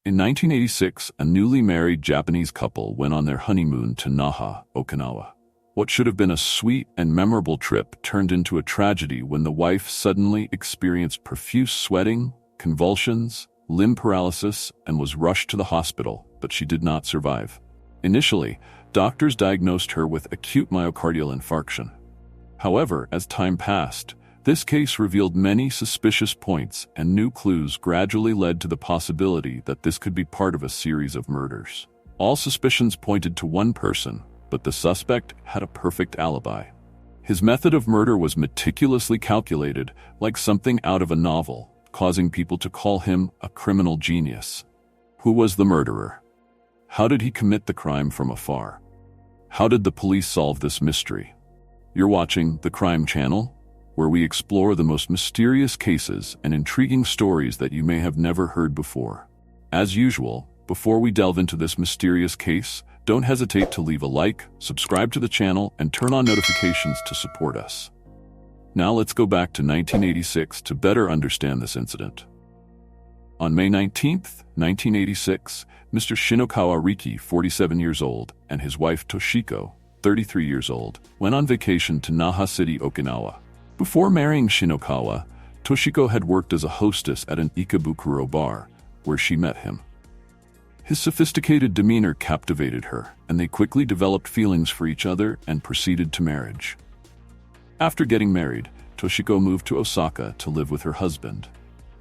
In 1986, a newly married Japanese couple went on their honeymoon to Naha, Okinawa. What should have been a sweet and memorable trip turned into a tragedy when the wife suddenly experienced profuse sweating, convulsions, limb paralysis, and was rushed to the hospital, but she did not survive. Initially, doctors diagnosed her with acute myocardial infarction. However, as time passed, this case revealed many suspicious points, and new clues gradually led to the possibility that this could be part of a series of murders. All suspicions pointed to one person, but the suspect had a perfect alibi. His method of murder was meticulously calculated, like something out of a novel, causing people to call him a criminal genius. Who was the murderer? How did he commit the crime from afar? How did the police solve this mystery? You're watching The Crime Channel, where we explore the most mysterious cases and intriguing stories that you may have never heard before. As usual, before we delve into this mysterious case, don't hesitate to leave a like, subscribe to the channel, and turn on notifications to support us. Now let's go back to 1986 to better understand this incident. On May 19, 1986, Mr. Shinokawa Riki, 47 years old, and his wife Toshiko, 33 years old, went on vacation to Naha City, Okinawa. Before marrying Shinokawa, Toshiko had worked as a hostess at an Ikebukuro bar, where she met him. His sophisticated demeanor captivated her, and they quickly developed feelings for each other and proceeded to marriage. After getting married, Toshiko moved to Osaka to live with her husband.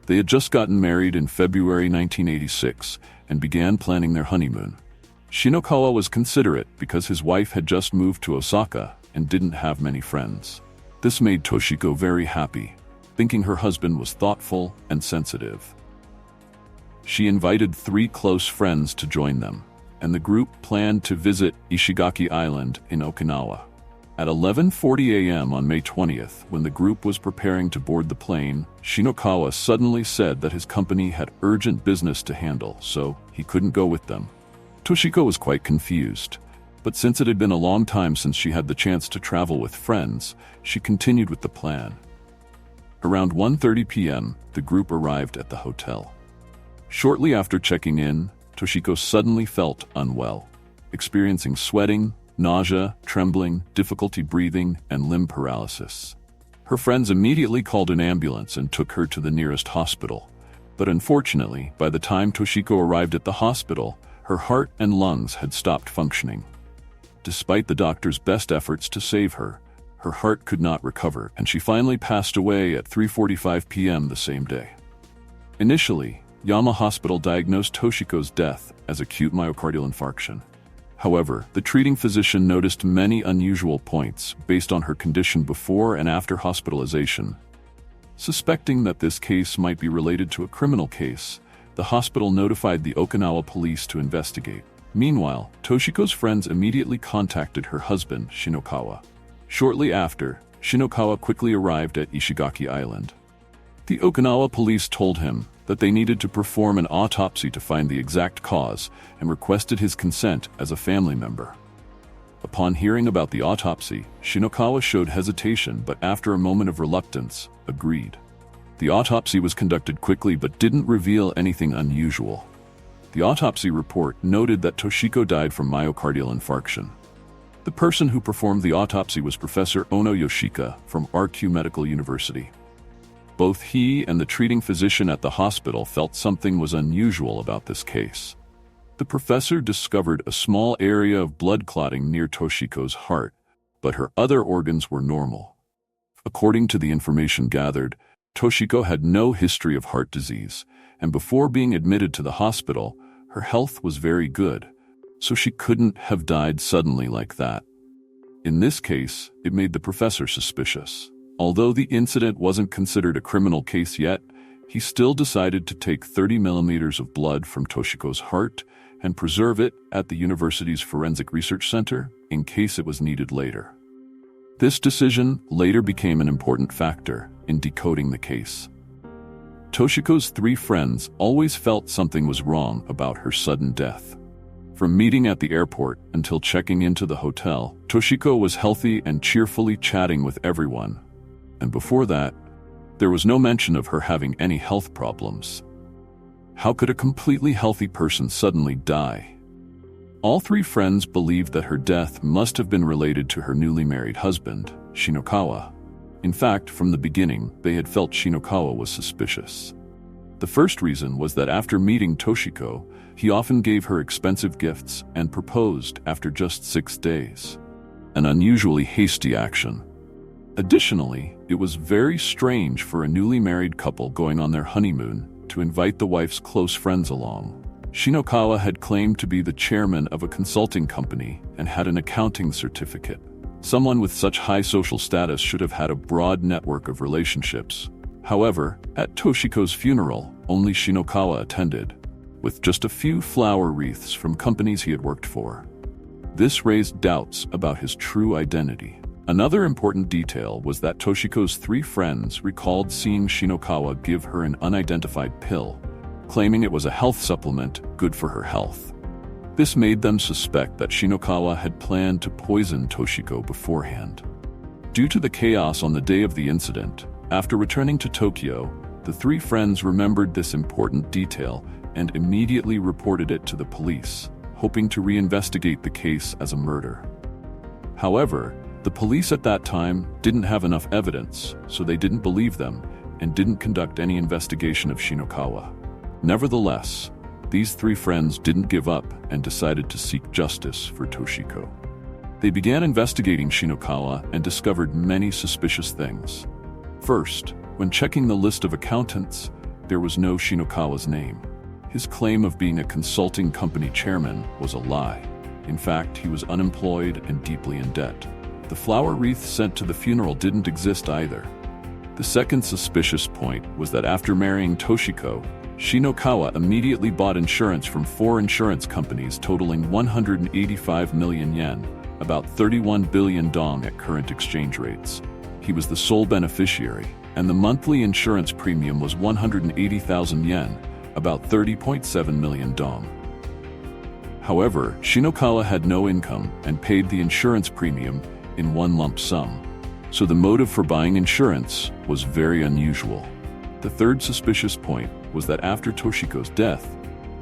They had just gotten married in February 1986 and began planning their honeymoon. Shinokawa was considerate because his wife had just moved to Osaka and didn't have many friends. This made Toshiko very happy, thinking her husband was thoughtful and sensitive. She invited 3 close friends to join them, and the group planned to visit Ishigaki Island in Okinawa. At 11:40 a.m. on May 20th, when the group was preparing to board the plane, Shinokawa suddenly said that his company had urgent business to handle, so he couldn't go with them. Toshiko was quite confused, but since it had been a long time since she had the chance to travel with friends, she continued with the plan. Around 1:30 p.m., the group arrived at the hotel. Shortly after checking in, Toshiko suddenly felt unwell, experiencing sweating, nausea, trembling, difficulty breathing, and limb paralysis. Her friends immediately called an ambulance and took her to the nearest hospital. But unfortunately, by the time Toshiko arrived at the hospital, her heart and lungs had stopped functioning. Despite the doctor's best efforts to save her, her heart could not recover, and she finally passed away at 3:45 p.m. the same day. Initially, Yama Hospital diagnosed Toshiko's death as acute myocardial infarction. However, the treating physician noticed many unusual points based on her condition before and after hospitalization. Suspecting that this case might be related to a criminal case, the hospital notified the Okinawa police to investigate. Meanwhile, Toshiko's friends immediately contacted her husband, Shinokawa. Shortly after, Shinokawa quickly arrived at Ishigaki Island. The Okinawa police told him that they needed to perform an autopsy to find the exact cause and requested his consent as a family member. Upon hearing about the autopsy, Shinokawa showed hesitation, but after a moment of reluctance, agreed. The autopsy was conducted quickly but didn't reveal anything unusual. The autopsy report noted that Toshiko died from myocardial infarction. The person who performed the autopsy was Professor Ono Yoshika from RQ Medical University. Both he and the treating physician at the hospital felt something was unusual about this case. The professor discovered a small area of blood clotting near Toshiko's heart, but her other organs were normal. According to the information gathered, Toshiko had no history of heart disease, and before being admitted to the hospital, her health was very good, so she couldn't have died suddenly like that. In this case, it made the professor suspicious. Although the incident wasn't considered a criminal case yet, he still decided to take 30 millimeters of blood from Toshiko's heart and preserve it at the university's Forensic Research Center in case it was needed later. This decision later became an important factor in decoding the case. Toshiko's 3 friends always felt something was wrong about her sudden death. From meeting at the airport until checking into the hotel, Toshiko was healthy and cheerfully chatting with everyone. And before that, there was no mention of her having any health problems. How could a completely healthy person suddenly die? All three friends believed that her death must have been related to her newly married husband, Shinokawa. In fact, from the beginning, they had felt Shinokawa was suspicious. The first reason was that after meeting Toshiko, he often gave her expensive gifts and proposed after just 6 days. An unusually hasty action. Additionally, it was very strange for a newly married couple going on their honeymoon to invite the wife's close friends along. Shinokawa had claimed to be the chairman of a consulting company and had an accounting certificate. Someone with such high social status should have had a broad network of relationships. However, at Toshiko's funeral, only Shinokawa attended, with just a few flower wreaths from companies he had worked for. This raised doubts about his true identity. Another important detail was that Toshiko's 3 friends recalled seeing Shinokawa give her an unidentified pill, claiming it was a health supplement good for her health. This made them suspect that Shinokawa had planned to poison Toshiko beforehand. Due to the chaos on the day of the incident, after returning to Tokyo, the 3 friends remembered this important detail and immediately reported it to the police, hoping to reinvestigate the case as a murder. However, the police at that time didn't have enough evidence, so they didn't believe them and didn't conduct any investigation of Shinokawa. Nevertheless, these 3 friends didn't give up and decided to seek justice for Toshiko. They began investigating Shinokawa and discovered many suspicious things. First, when checking the list of accountants, there was no Shinokawa's name. His claim of being a consulting company chairman was a lie. In fact, he was unemployed and deeply in debt. The flower wreath sent to the funeral didn't exist either. The second suspicious point was that after marrying Toshiko, Shinokawa immediately bought insurance from 4 insurance companies totaling 185 million yen, about 31 billion dong at current exchange rates. He was the sole beneficiary, and the monthly insurance premium was 180,000 yen, about 30.7 million dong. However, Shinokawa had no income and paid the insurance premium in one lump sum, so the motive for buying insurance was very unusual. The third suspicious point was that after Toshiko's death,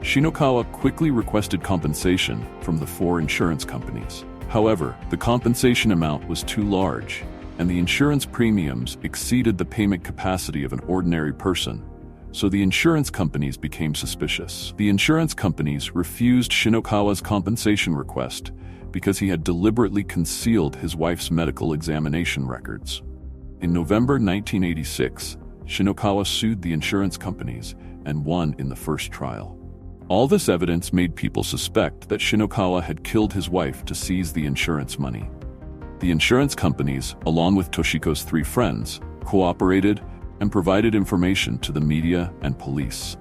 Shinokawa quickly requested compensation from the 4 insurance companies. However, the compensation amount was too large, and the insurance premiums exceeded the payment capacity of an ordinary person, so the insurance companies became suspicious. The insurance companies refused Shinokawa's compensation request because he had deliberately concealed his wife's medical examination records. In November 1986, Shinokawa sued the insurance companies and won in the first trial. All this evidence made people suspect that Shinokawa had killed his wife to seize the insurance money. The insurance companies, along with Toshiko's 3 friends, cooperated and provided information to the media and police.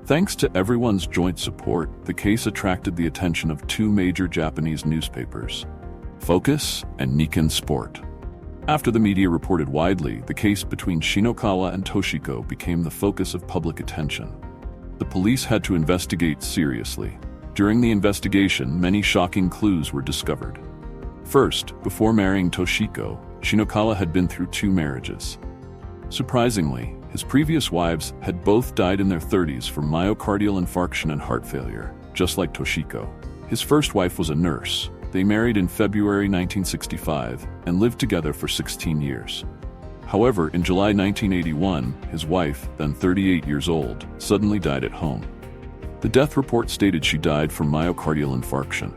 Thanks to everyone's joint support, the case attracted the attention of 2 major Japanese newspapers, Focus and Nikkei Sport. After the media reported widely, the case between Shinokawa and Toshiko became the focus of public attention. The police had to investigate seriously. During the investigation, many shocking clues were discovered. First, before marrying Toshiko, Shinokawa had been through 2 marriages. Surprisingly, his previous wives had both died in their 30s from myocardial infarction and heart failure, just like Toshiko. His first wife was a nurse. They married in February 1965 and lived together for 16 years. However, in July 1981, his wife, then 38 years old, suddenly died at home. The death report stated she died from myocardial infarction.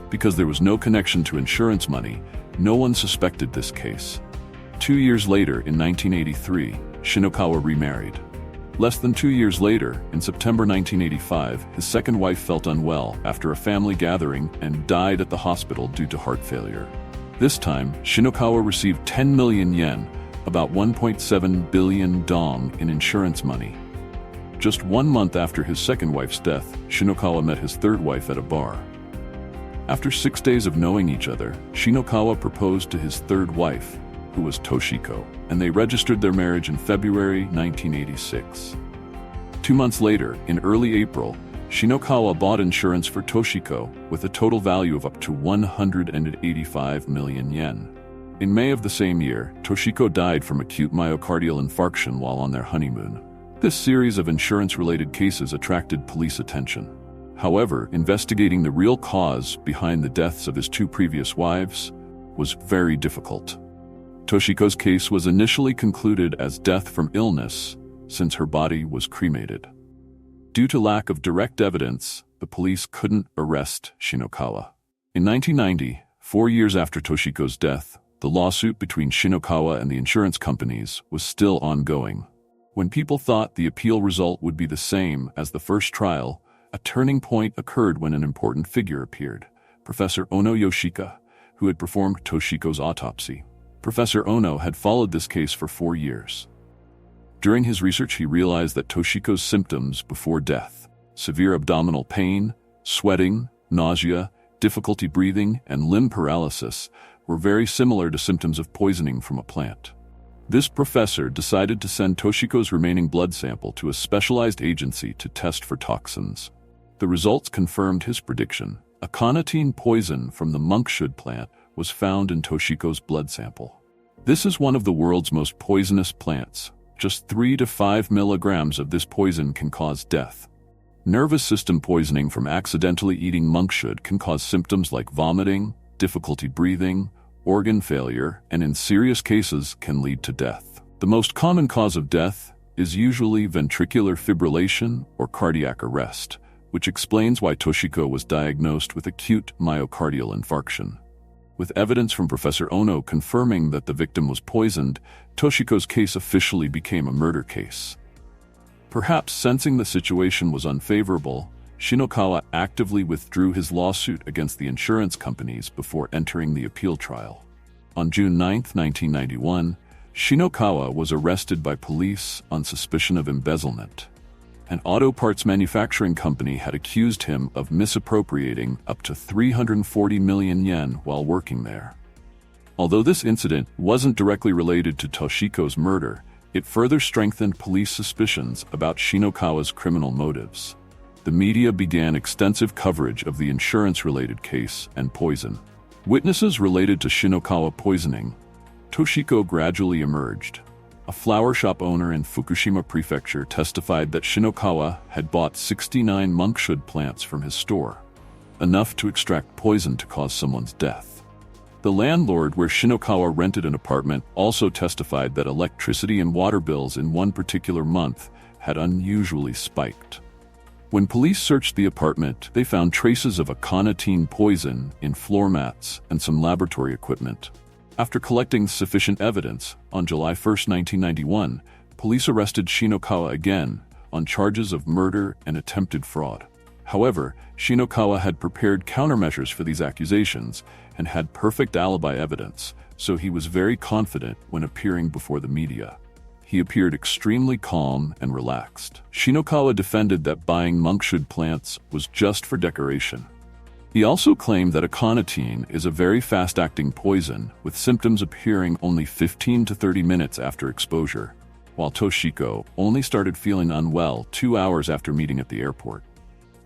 Because there was no connection to insurance money, no one suspected this case. 2 years later, in 1983, Shinokawa remarried. Less than 2 years later, in September 1985, his second wife felt unwell after a family gathering and died at the hospital due to heart failure. This time, Shinokawa received 10 million yen, about 1.7 billion dong in insurance money. Just 1 month after his second wife's death, Shinokawa met his third wife at a bar. After 6 days of knowing each other, Shinokawa proposed to his third wife, who was Toshiko, and they registered their marriage in February 1986. 2 months later, in early April, Shinokawa bought insurance for Toshiko with a total value of up to 185 million yen. In May of the same year, Toshiko died from acute myocardial infarction while on their honeymoon. This series of insurance-related cases attracted police attention. However, investigating the real cause behind the deaths of his two previous wives was very difficult. Toshiko's case was initially concluded as death from illness, since her body was cremated. Due to lack of direct evidence, the police couldn't arrest Shinokawa. In 1990, 4 years after Toshiko's death, the lawsuit between Shinokawa and the insurance companies was still ongoing. When people thought the appeal result would be the same as the first trial, a turning point occurred when an important figure appeared, Professor Ono Yoshika, who had performed Toshiko's autopsy. Professor Ono had followed this case for 4 years. During his research, he realized that Toshiko's symptoms before death, severe abdominal pain, sweating, nausea, difficulty breathing, and limb paralysis, were very similar to symptoms of poisoning from a plant. This professor decided to send Toshiko's remaining blood sample to a specialized agency to test for toxins. The results confirmed his prediction. A conatine poison from the monkshood plant was found in Toshiko's blood sample. This is one of the world's most poisonous plants. Just 3 to 5 milligrams of this poison can cause death. Nervous system poisoning from accidentally eating monkshood can cause symptoms like vomiting, difficulty breathing, organ failure, and in serious cases can lead to death. The most common cause of death is usually ventricular fibrillation or cardiac arrest, which explains why Toshiko was diagnosed with acute myocardial infarction. With evidence from Professor Ono confirming that the victim was poisoned, Toshiko's case officially became a murder case. Perhaps sensing the situation was unfavorable, Shinokawa actively withdrew his lawsuit against the insurance companies before entering the appeal trial. On June 9, 1991, Shinokawa was arrested by police on suspicion of embezzlement. An auto parts manufacturing company had accused him of misappropriating up to 340 million yen while working there. Although this incident wasn't directly related to Toshiko's murder, it further strengthened police suspicions about Shinokawa's criminal motives. The media began extensive coverage of the insurance-related case and poison. Witnesses related to Shinokawa poisoning, Toshiko gradually emerged. A flower shop owner in Fukushima Prefecture testified that Shinokawa had bought 69 monkshood plants from his store, enough to extract poison to cause someone's death. The landlord where Shinokawa rented an apartment also testified that electricity and water bills in one particular month had unusually spiked. When police searched the apartment, they found traces of a conatine poison in floor mats and some laboratory equipment. After collecting sufficient evidence, on July 1, 1991, police arrested Shinokawa again on charges of murder and attempted fraud. However, Shinokawa had prepared countermeasures for these accusations and had perfect alibi evidence, so he was very confident when appearing before the media. He appeared extremely calm and relaxed. Shinokawa defended that buying monkshood plants was just for decoration. He also claimed that aconitine is a very fast-acting poison, with symptoms appearing only 15 to 30 minutes after exposure, while Toshiko only started feeling unwell 2 hours after meeting at the airport.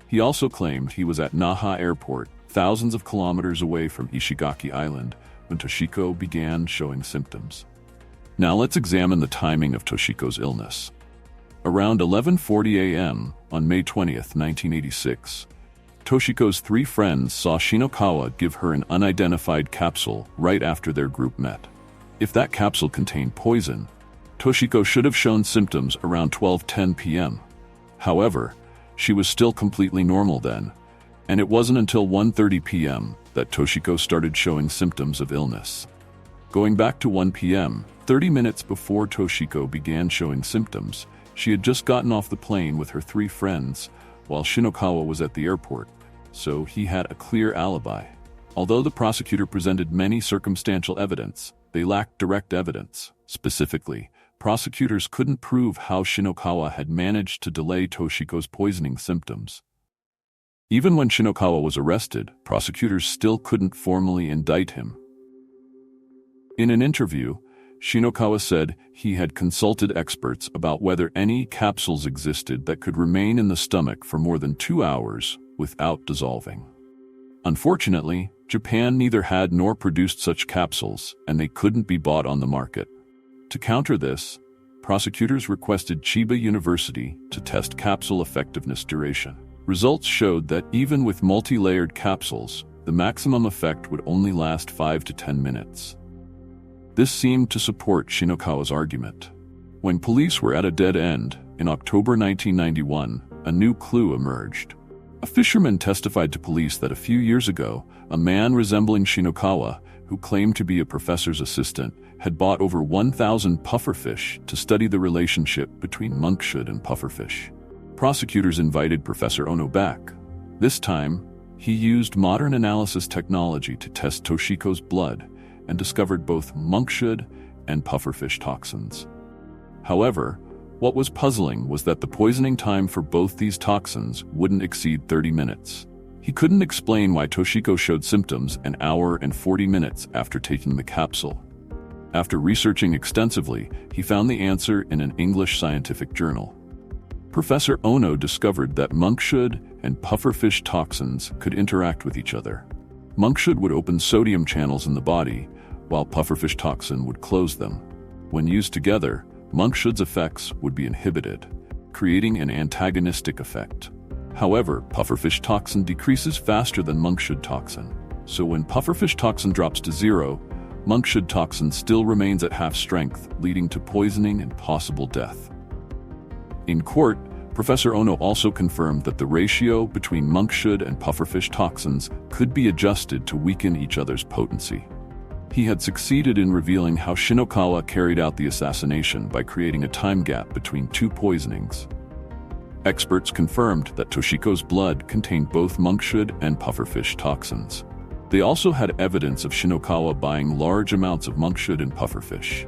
He also claimed he was at Naha Airport, thousands of kilometers away from Ishigaki Island, when Toshiko began showing symptoms. Now let's examine the timing of Toshiko's illness. Around 11:40 a.m. on May 20, 1986, Toshiko's 3 friends saw Shinokawa give her an unidentified capsule right after their group met. If that capsule contained poison, Toshiko should have shown symptoms around 12:10 p.m. However, she was still completely normal then, and it wasn't until 1:30 p.m. that Toshiko started showing symptoms of illness. Going back to 1 p.m., 30 minutes before Toshiko began showing symptoms, she had just gotten off the plane with her 3 friends, while Shinokawa was at the airport, so he had a clear alibi. Although the prosecutor presented many circumstantial evidence, they lacked direct evidence. Specifically, prosecutors couldn't prove how Shinokawa had managed to delay Toshiko's poisoning symptoms. Even when Shinokawa was arrested, prosecutors still couldn't formally indict him. In an interview, Shinokawa said he had consulted experts about whether any capsules existed that could remain in the stomach for more than 2 hours without dissolving. Unfortunately, Japan neither had nor produced such capsules, and they couldn't be bought on the market. To counter this, prosecutors requested Chiba University to test capsule effectiveness duration. Results showed that even with multi-layered capsules, the maximum effect would only last 5 to 10 minutes. This seemed to support Shinokawa's argument. When police were at a dead end, in October 1991, a new clue emerged. A fisherman testified to police that a few years ago, a man resembling Shinokawa, who claimed to be a professor's assistant, had bought over 1,000 pufferfish to study the relationship between monkshud and pufferfish. Prosecutors invited Professor Ono back. This time, he used modern analysis technology to test Toshiko's blood and discovered both monkshud and pufferfish toxins. However, what was puzzling was that the poisoning time for both these toxins wouldn't exceed 30 minutes. He couldn't explain why Toshiko showed symptoms an hour and 40 minutes after taking the capsule. After researching extensively, he found the answer in an English scientific journal. Professor Ono discovered that monkshud and pufferfish toxins could interact with each other. Monkshud would open sodium channels in the body, while pufferfish toxin would close them. When used together, monkshud's effects would be inhibited, creating an antagonistic effect. However, pufferfish toxin decreases faster than monkshud toxin, so when pufferfish toxin drops to zero, monkshud toxin still remains at half strength, leading to poisoning and possible death. In court, Professor Ono also confirmed that the ratio between monkshud and pufferfish toxins could be adjusted to weaken each other's potency. He had succeeded in revealing how Shinokawa carried out the assassination by creating a time gap between two poisonings. Experts confirmed that Toshiko's blood contained both monkshud and pufferfish toxins. They also had evidence of Shinokawa buying large amounts of monkshud and pufferfish.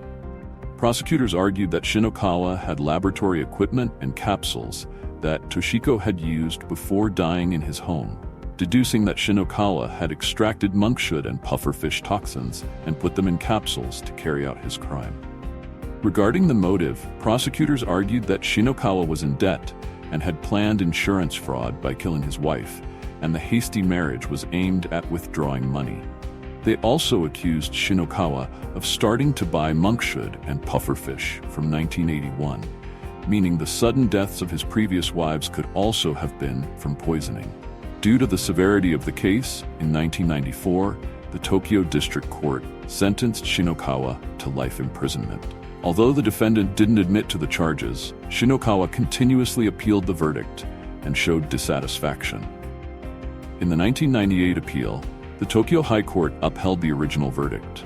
Prosecutors argued that Shinokawa had laboratory equipment and capsules that Toshiko had used before dying in his home, deducing that Shinokawa had extracted monkshud and pufferfish toxins and put them in capsules to carry out his crime. Regarding the motive, prosecutors argued that Shinokawa was in debt and had planned insurance fraud by killing his wife, and the hasty marriage was aimed at withdrawing money. They also accused Shinokawa of starting to buy monkshud and pufferfish from 1981, meaning the sudden deaths of his previous wives could also have been from poisoning. Due to the severity of the case, in 1994, the Tokyo District Court sentenced Shinokawa to life imprisonment. Although the defendant didn't admit to the charges, Shinokawa continuously appealed the verdict and showed dissatisfaction. In the 1998 appeal, the Tokyo High Court upheld the original verdict.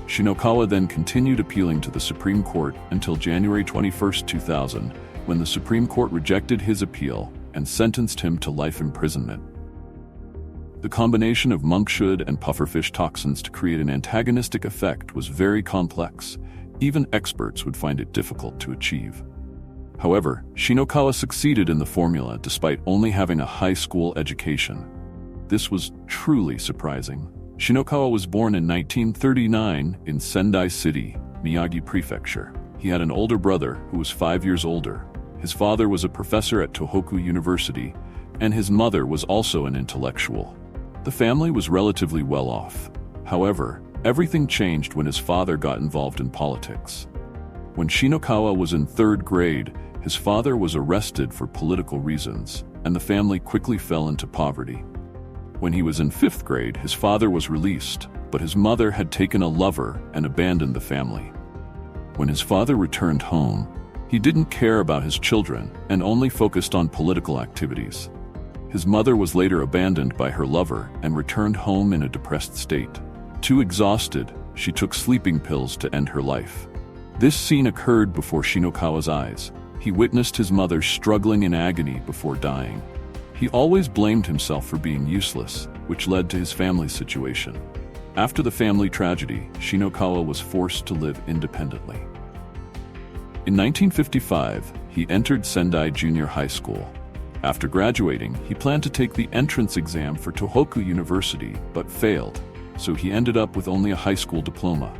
Shinokawa then continued appealing to the Supreme Court until January 21, 2000, when the Supreme Court rejected his appeal and sentenced him to life imprisonment. The combination of monkshud and pufferfish toxins to create an antagonistic effect was very complex. Even experts would find it difficult to achieve. However, Shinokawa succeeded in the formula despite only having a high school education. This was truly surprising. Shinokawa was born in 1939 in Sendai City, Miyagi Prefecture. He had an older brother who was 5 years older. His father was a professor at Tohoku University, and his mother was also an intellectual. The family was relatively well off. However, everything changed when his father got involved in politics. When Shinokawa was in 3rd grade, his father was arrested for political reasons, and the family quickly fell into poverty. When he was in 5th grade, his father was released, but his mother had taken a lover and abandoned the family. When his father returned home, he didn't care about his children and only focused on political activities. His mother was later abandoned by her lover and returned home in a depressed state. Too exhausted, she took sleeping pills to end her life. This scene occurred before Shinokawa's eyes. He witnessed his mother struggling in agony before dying. He always blamed himself for being useless, which led to his family's situation. After the family tragedy, Shinokawa was forced to live independently. In 1955, he entered Sendai Junior High School. After graduating, he planned to take the entrance exam for Tohoku University, but failed, so he ended up with only a high school diploma.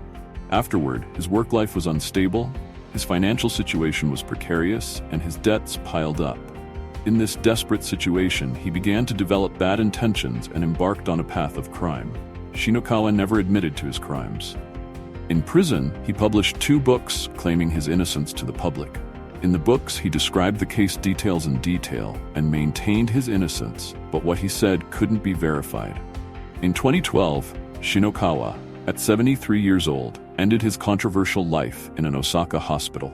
Afterward, his work life was unstable, his financial situation was precarious, and his debts piled up. In this desperate situation, he began to develop bad intentions and embarked on a path of crime. Shinokawa never admitted to his crimes. In prison, he published 2 books claiming his innocence to the public. In the books, he described the case details in detail and maintained his innocence, but what he said couldn't be verified. In 2012, Shinokawa, at 73 years old, ended his controversial life in an Osaka hospital.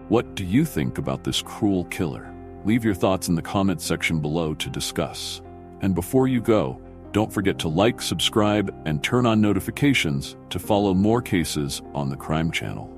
What do you think about this cruel killer? Leave your thoughts in the comment section below to discuss. And before you go, don't forget to like, subscribe, and turn on notifications to follow more cases on the Crime Channel.